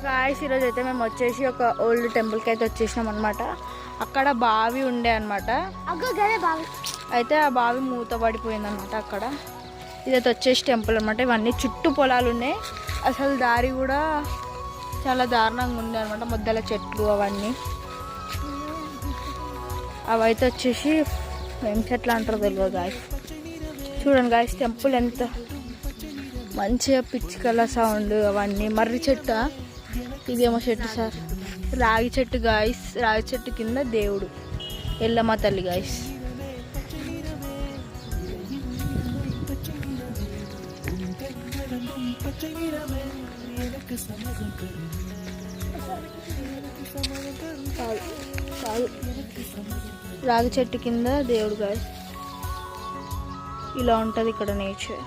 Guys ఈరోజు అయితే మేము వచ్చేసి ఒక ఓల్డ్ టెంపుల్కి అయితే వచ్చేసినాం అనమాట. అక్కడ బావి ఉండే అనమాట. అయితే ఆ బావి మూత పడిపోయింది అనమాట. అక్కడ ఇదైతే వచ్చేసి టెంపుల్ అనమాట. ఇవన్నీ చుట్టూ పొలాలు ఉన్నాయి. అసలు దారి కూడా చాలా దారుణంగా ఉంది అనమాట. మధ్యల చెట్లు అవన్నీ అవైతే వచ్చేసి ఏం చెట్లు అంటారో తెలియదు గాయస్. చూడండి గాయస్ టెంపుల్ ఎంత మంచిగా పిచ్చికల సౌండ్ అవన్నీ. మర్రి చెట్టు ఇదేమో చెట్టు సార్, రాగి చెట్టు గాయస్. రాగి చెట్టు కింద దేవుడు ఎల్లమ్మ తల్లి గాయస్. రాగి చెట్టు కింద దేవుడు గాయస్. ఇలా ఉంటుంది ఇక్కడ నేచర్.